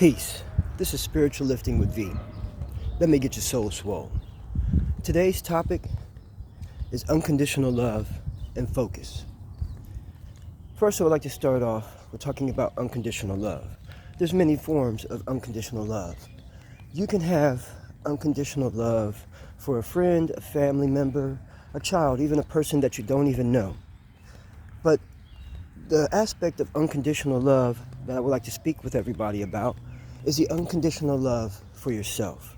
Peace. This is Spiritual Lifting with V. Let me get your soul swole. Today's topic is unconditional love and focus. First, I would like to start off with talking about unconditional love. There's many forms of unconditional love. You can have unconditional love for a friend, a family member, a child, even a person that you don't even know. But the aspect of unconditional love that I would like to speak with everybody about is the unconditional love for yourself.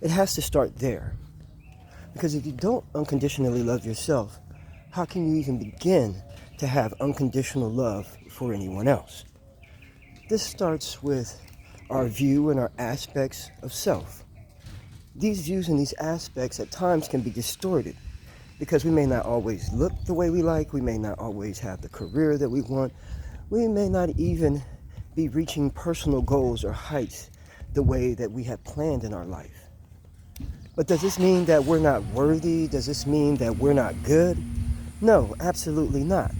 It has to start there. Because if you don't unconditionally love yourself, how can you even begin to have unconditional love for anyone else? This starts with our view and our aspects of self. These views and these aspects at times can be distorted because we may not always look the way we like, we may not always have the career that we want, we may not even be reaching personal goals or heights the way that we have planned in our life. But does this mean that we're not worthy? Does this mean that we're not good? No, absolutely not.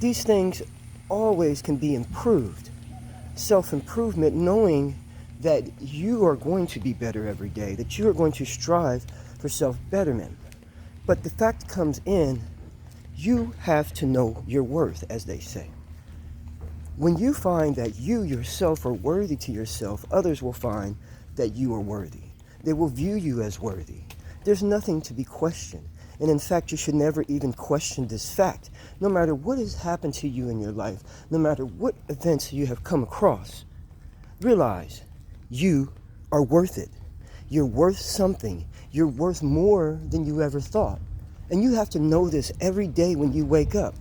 These things always can be improved. Self-improvement, knowing that you are going to be better every day, that you are going to strive for self-betterment. But the fact comes in, you have to know your worth, as they say. When you find that you yourself are worthy to yourself, others will find that you are worthy. They will view you as worthy. There's nothing to be questioned. And in fact, you should never even question this fact. No matter what has happened to you in your life, no matter what events you have come across, realize you are worth it. You're worth something. You're worth more than you ever thought. And you have to know this every day when you wake up.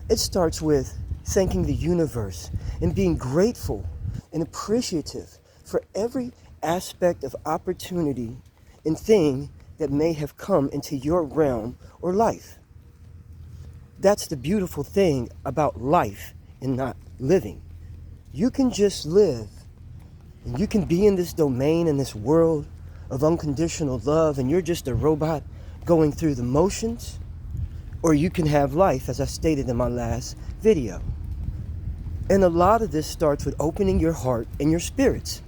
It starts with thanking the universe and being grateful and appreciative for every aspect of opportunity and thing that may have come into your realm or life. That's the beautiful thing about life and not living. You can just live and you can be in this domain, in this world of unconditional love, and you're just a robot going through the motions, or you can have life, as I stated in my last video. And a lot of this starts with opening your heart and your spirits.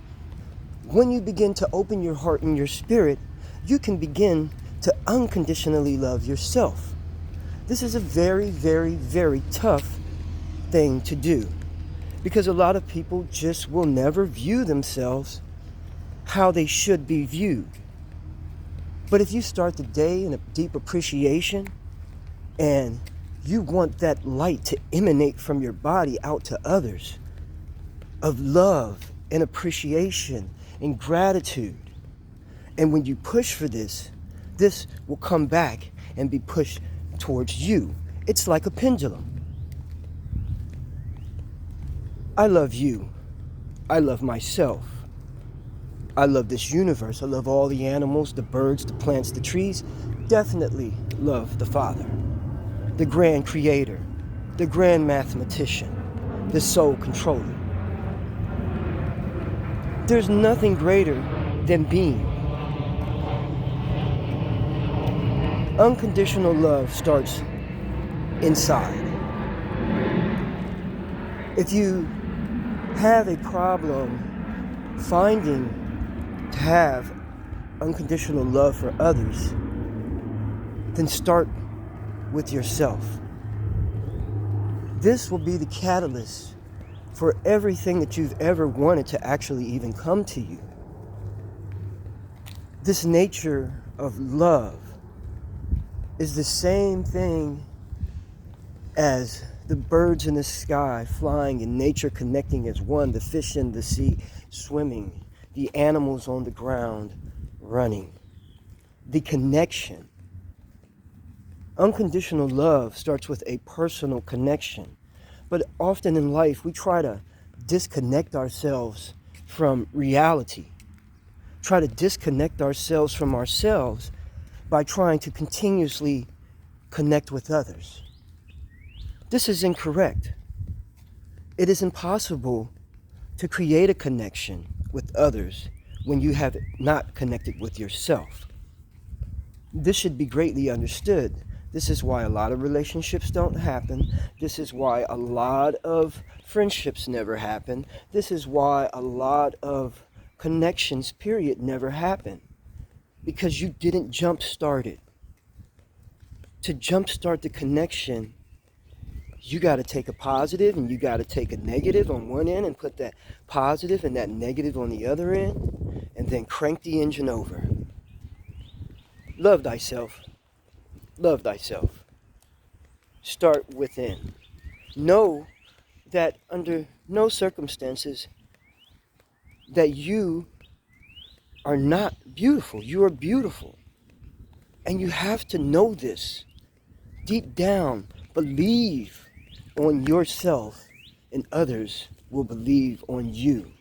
When you begin to open your heart and your spirit, you can begin to unconditionally love yourself. This is a very, very, very tough thing to do because a lot of people just will never view themselves how they should be viewed. But if you start the day in a deep appreciation and you want that light to emanate from your body out to others of love and appreciation and gratitude, and when you push for this, this will come back and be pushed towards you. It's like a pendulum. I love you. I love myself. I love this universe. I love all the animals, the birds, the plants, the trees. Definitely love the Father, the grand creator, the grand mathematician, the soul controller. There's nothing greater than being. Unconditional love starts inside. If you have a problem finding to have unconditional love for others, then start with yourself. This will be the catalyst for everything that you've ever wanted to actually even come to you. This nature of love is the same thing as the birds in the sky flying and nature connecting as one, the fish in the sea swimming, the animals on the ground running. The connection. Unconditional love starts with a personal connection. But often in life, we try to disconnect ourselves from reality. Try to disconnect ourselves from ourselves by trying to continuously connect with others. This is incorrect. It is impossible to create a connection with others when you have not connected with yourself. This should be greatly understood This is why a lot of relationships don't happen. This is why a lot of friendships never happen. This is why a lot of connections, period, never happen. Because you didn't jumpstart it. To jumpstart the connection, you got to take a positive and you got to take a negative on one end and put that positive and that negative on the other end, and then crank the engine over. Love thyself. Love thyself. Start within. Know that under no circumstances that you are not beautiful. You are beautiful. And you have to know this. Deep down, believe on yourself and others will believe on you.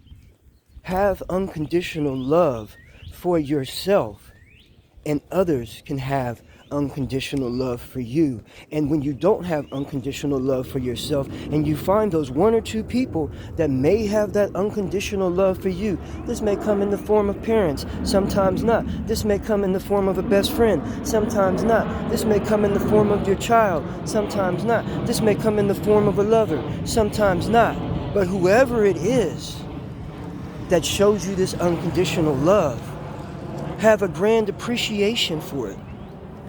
Have unconditional love for yourself and others can have unconditional love for you. And when you don't have unconditional love for yourself and you find those one or two people that may have that unconditional love for you, this may come in the form of parents, sometimes not. This may come in the form of a best friend, sometimes not. This may come in the form of your child, sometimes not. This may come in the form of a lover, sometimes not. But whoever it is that shows you this unconditional love, have a grand appreciation for it,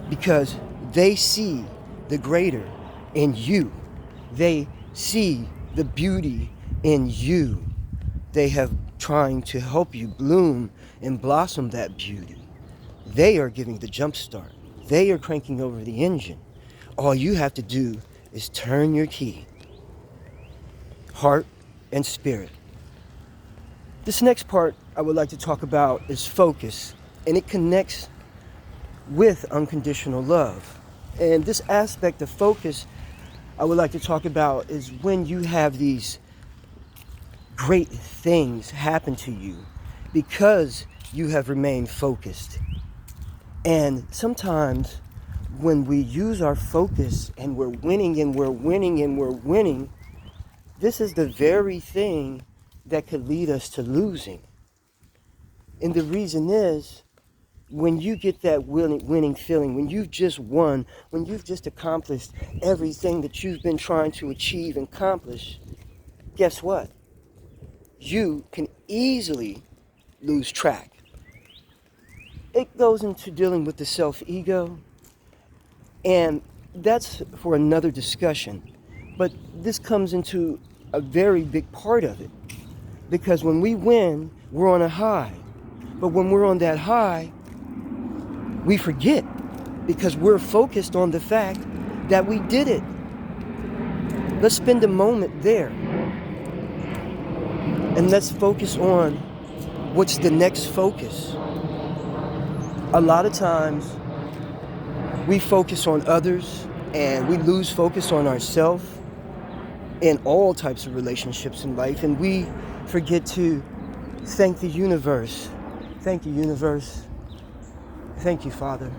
because they see the greater in you. They see the beauty in you. They have trying to help you bloom and blossom that beauty. They are giving the jump start. They are cranking over the engine. All you have to do is turn your key. Heart and spirit. This next part I would like to talk about is focus, and it connects with unconditional love. And this aspect of focus I would like to talk about is when you have these great things happen to you because you have remained focused. And sometimes when we use our focus and we're winning and we're winning and we're winning, this is the very thing that could lead us to losing. And the reason is, when you get that winning feeling, when you've just won, when you've just accomplished everything that you've been trying to achieve and accomplish, guess what? You can easily lose track. It goes into dealing with the self-ego, and that's for another discussion. But this comes into a very big part of it, because when we win, we're on a high. But when we're on that high, we forget, because we're focused on the fact that we did it. Let's spend a moment there. And let's focus on what's the next focus. A lot of times we focus on others and we lose focus on ourselves in all types of relationships in life, and we forget to thank the universe. Thank you, universe. Thank you, Father.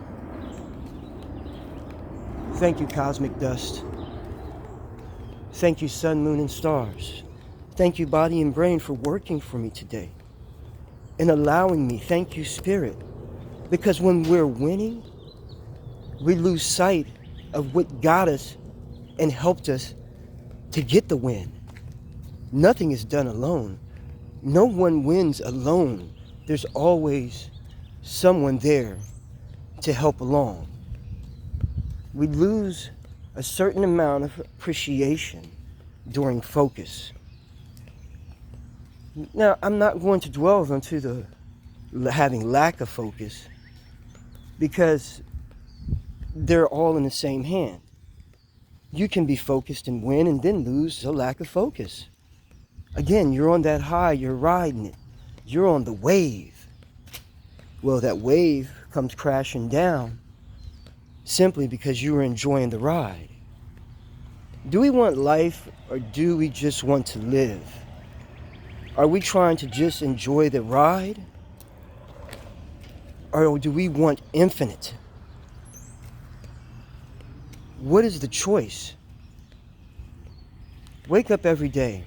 Thank you, cosmic dust. Thank you, sun, moon, and stars. Thank you, body and brain, for working for me today and allowing me. Thank you, spirit. Because when we're winning, we lose sight of what got us and helped us to get the win. Nothing is done alone. No one wins alone. There's always someone there to help along. We lose a certain amount of appreciation during focus. Now, I'm not going to dwell onto the having lack of focus, because they're all in the same hand. You can be focused and win and then lose a lack of focus. Again, you're on that high, you're riding it. You're on the wave. Well, that wave comes crashing down simply because you were enjoying the ride. Do we want life, or do we just want to live? Are we trying to just enjoy the ride? Or do we want infinite? What is the choice? Wake up every day.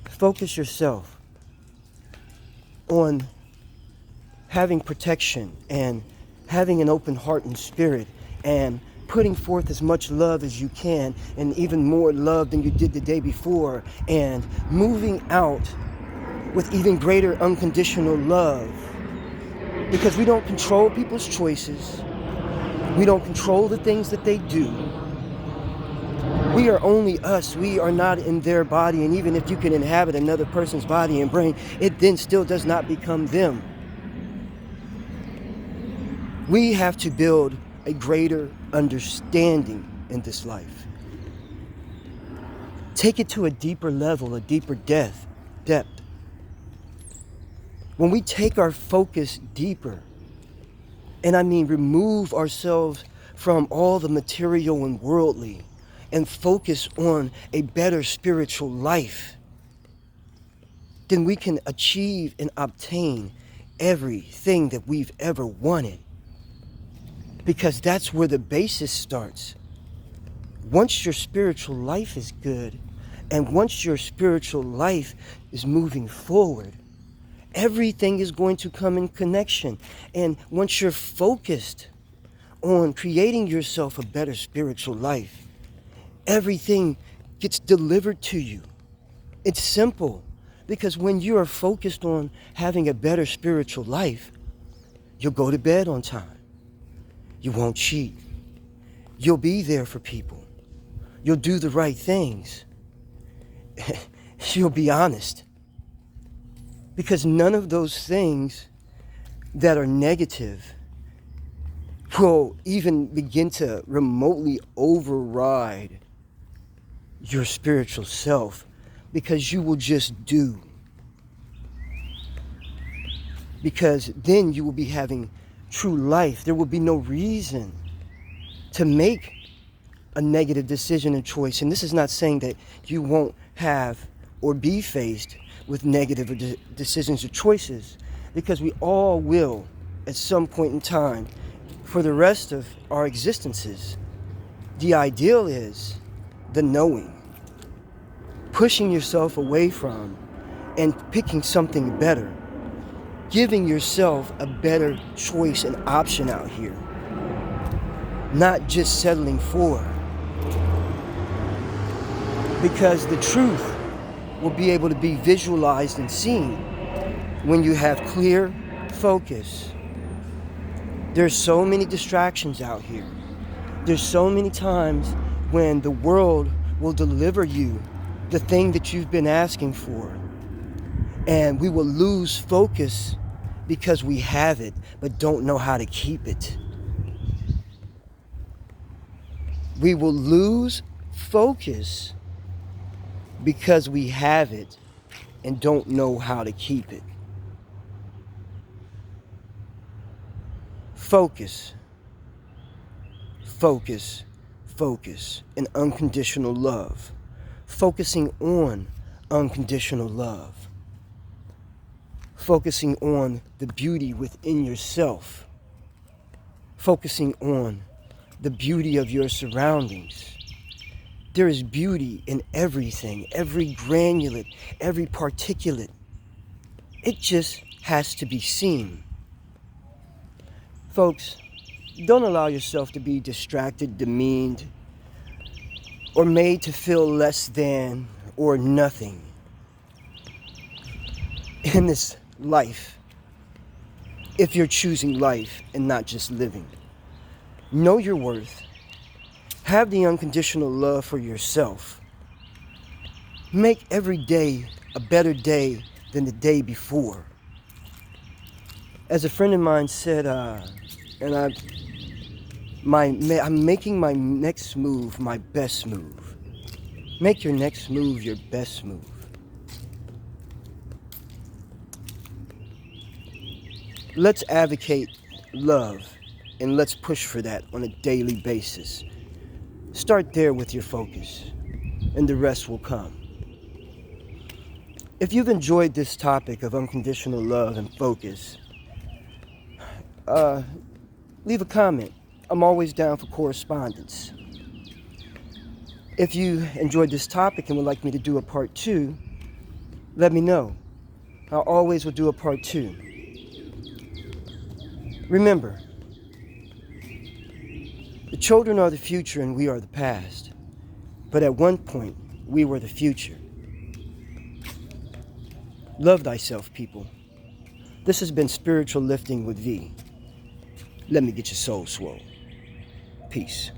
Focus yourself on having protection and having an open heart and spirit and putting forth as much love as you can, and even more love than you did the day before, and moving out with even greater unconditional love. Because we don't control people's choices. We don't control the things that they do. We are only us. We are not in their body. And even if you can inhabit another person's body and brain, it then still does not become them. We have to build a greater understanding in this life. Take it to a deeper level, a deeper depth. When we take our focus deeper, and I mean remove ourselves from all the material and worldly, and focus on a better spiritual life, then we can achieve and obtain everything that we've ever wanted. Because that's where the basis starts. Once your spiritual life is good, and once your spiritual life is moving forward, everything is going to come in connection. And once you're focused on creating yourself a better spiritual life, everything gets delivered to you. It's simple, because when you are focused on having a better spiritual life, you'll go to bed on time. You won't cheat. You'll be there for people. You'll do the right things. You'll be honest. Because none of those things that are negative will even begin to remotely override your spiritual self, because you will just do. Because then you will be having true life. There will be no reason to make a negative decision and choice. And this is not saying that you won't have or be faced with negative decisions or choices, because we all will at some point in time for the rest of our existences. The ideal is the knowing, pushing yourself away from and picking something better, giving yourself a better choice and option out here, not just settling for. Because the truth will be able to be visualized and seen when you have clear focus. There's so many distractions out here. There's so many times when the world will deliver you the thing that you've been asking for, and we will lose focus because we have it but don't know how to keep it. We will lose focus because we have it and don't know how to keep it. Focus, focus, focus, and unconditional love. Focusing on unconditional love. Focusing on the beauty within yourself. Focusing on the beauty of your surroundings. There is beauty in everything, every granulate, every particulate. It just has to be seen. Folks, don't allow yourself to be distracted, demeaned, or made to feel less than or nothing in this life, if you're choosing life and not just living. Know your worth. Have the unconditional love for yourself. Make every day a better day than the day before. As a friend of mine said, I'm making my next move my best move. Make your next move your best move. Let's advocate love, and let's push for that on a daily basis. Start there with your focus, and the rest will come. If you've enjoyed this topic of unconditional love and focus, leave a comment. I'm always down for correspondence. If you enjoyed this topic and would like me to do a part 2, let me know. I always will do a part 2. Remember, The children are the future and we are the past. But at one point, we were the future. Love thyself, people. This has been Spiritual Lifting with V. Let me get your soul swole. Peace.